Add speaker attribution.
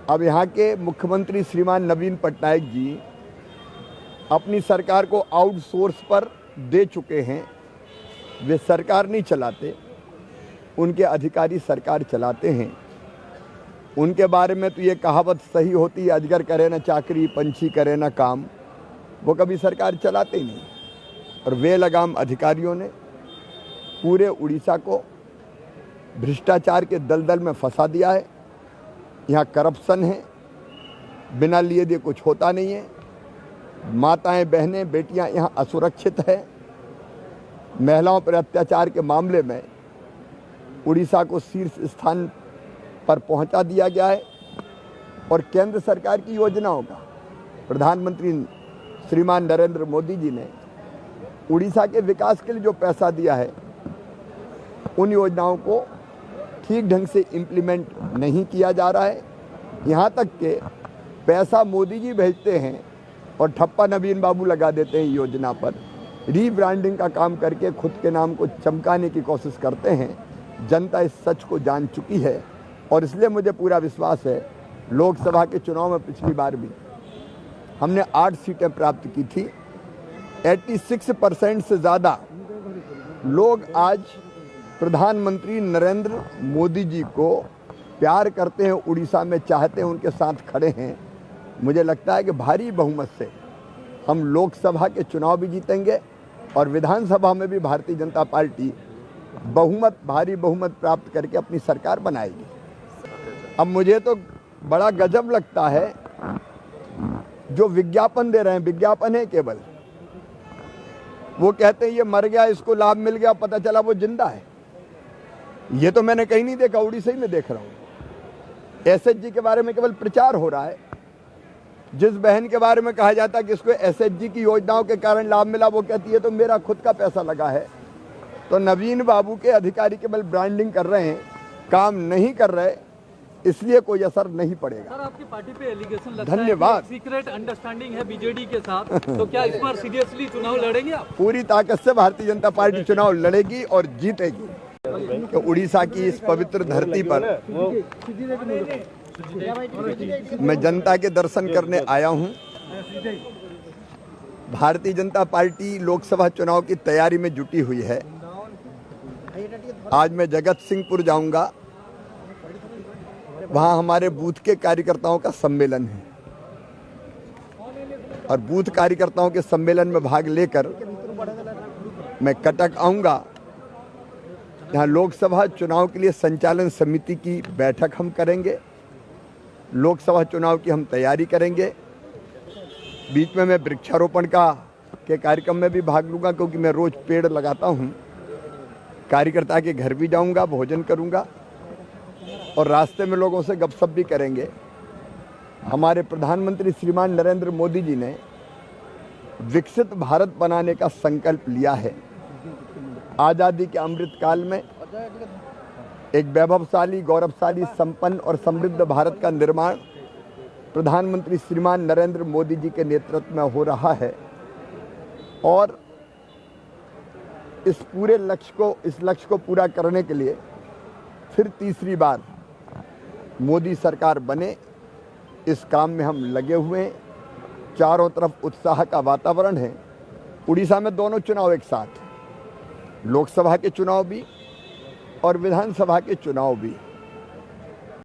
Speaker 1: अब यहाँ के मुख्यमंत्री श्रीमान नवीन पटनायक जी अपनी सरकार को आउटसोर्स पर दे चुके हैं। वे सरकार नहीं चलाते, उनके अधिकारी सरकार चलाते हैं। उनके बारे में तो ये कहावत सही होती है, अजगर करे ना चाकरी, पंछी करे ना काम। वो कभी सरकार चलाते ही नहीं। और वे लगाम अधिकारियों ने पूरे उड़ीसा को भ्रष्टाचार के दलदल में फंसा दिया है। यहाँ करप्शन है, बिना लिए दिए कुछ होता नहीं है। माताएं, बहनें, बेटियां यहाँ असुरक्षित है। महिलाओं पर अत्याचार के मामले में उड़ीसा को शीर्ष स्थान पर पहुंचा दिया गया है। और केंद्र सरकार की योजनाओं का प्रधानमंत्री श्रीमान नरेंद्र मोदी जी ने उड़ीसा के विकास के लिए जो पैसा दिया है, उन योजनाओं को ठीक ढंग से इम्प्लीमेंट नहीं किया जा रहा है। यहाँ तक कि पैसा मोदी जी भेजते हैं और ठप्पा नवीन बाबू लगा देते हैं योजना पर। रीब्रांडिंग का काम करके खुद के नाम को चमकाने की कोशिश करते हैं। जनता इस सच को जान चुकी है और इसलिए मुझे पूरा विश्वास है, लोकसभा के चुनाव में पिछली बार भी हमने 8 सीटें प्राप्त की थी। 86% से ज़्यादा लोग आज प्रधानमंत्री नरेंद्र मोदी जी को प्यार करते हैं, उड़ीसा में चाहते हैं, उनके साथ खड़े हैं। मुझे लगता है कि भारी बहुमत से हम लोकसभा के चुनाव भी जीतेंगे और विधानसभा में भी भारतीय जनता पार्टी भारी बहुमत प्राप्त करके अपनी सरकार बनाएगी। अब मुझे तो बड़ा गजब लगता है जो विज्ञापन दे रहे हैं, विज्ञापन है केवल। वो कहते हैं ये मर गया, इसको लाभ मिल गया, पता चला वो जिंदा है। ये तो मैंने कहीं नहीं देखा, उड़ीसा ही में देख रहा हूँ। एसएचजी के बारे में केवल प्रचार हो रहा है। जिस बहन के बारे में कहा जाता है कि इसको एसएचजी की योजनाओं के कारण लाभ मिला, वो कहती है तो मेरा खुद का पैसा लगा है। तो नवीन बाबू के अधिकारी केवल ब्रांडिंग कर रहे हैं, काम नहीं कर रहे, इसलिए कोई असर नहीं पड़ेगा।
Speaker 2: सर, आपकी पार्टी पे एलिगेशन लगता
Speaker 1: धन्यवाद।
Speaker 2: है कि सीक्रेट अंडरस्टैंडिंग है बीजेडी के साथ, तो क्या इस बार सीरियसली चुनाव लड़ेंगे आप?
Speaker 1: पूरी ताकत से भारतीय जनता पार्टी चुनाव लड़ेगी और जीतेगी। तो उड़ीसा की इस पवित्र धरती पर मैं जनता के दर्शन करने आया हूं। भारतीय जनता पार्टी लोकसभा चुनाव की तैयारी में जुटी हुई है। आज मैं जगत सिंहपुर जाऊंगा, वहां हमारे बूथ के कार्यकर्ताओं का सम्मेलन है और बूथ कार्यकर्ताओं के सम्मेलन में भाग लेकर मैं कटक आऊंगा। यहाँ लोकसभा चुनाव के लिए संचालन समिति की बैठक हम करेंगे। लोकसभा चुनाव की हम तैयारी करेंगे। बीच में मैं वृक्षारोपण के कार्यक्रम में भी भाग लूँगा, क्योंकि मैं रोज़ पेड़ लगाता हूँ। कार्यकर्ता के घर भी जाऊँगा, भोजन करूँगा और रास्ते में लोगों से गपशप भी करेंगे। हमारे प्रधानमंत्री श्रीमान नरेंद्र मोदी जी ने विकसित भारत बनाने का संकल्प लिया है। आज़ादी के अमृत काल में एक वैभवशाली, गौरवशाली, संपन्न और समृद्ध भारत का निर्माण प्रधानमंत्री श्रीमान नरेंद्र मोदी जी के नेतृत्व में हो रहा है। और इस लक्ष्य को पूरा करने के लिए फिर तीसरी बार मोदी सरकार बने, इस काम में हम लगे हुए हैं। चारों तरफ उत्साह का वातावरण है। उड़ीसा में दोनों चुनाव एक साथ, लोकसभा के चुनाव भी और विधानसभा के चुनाव भी।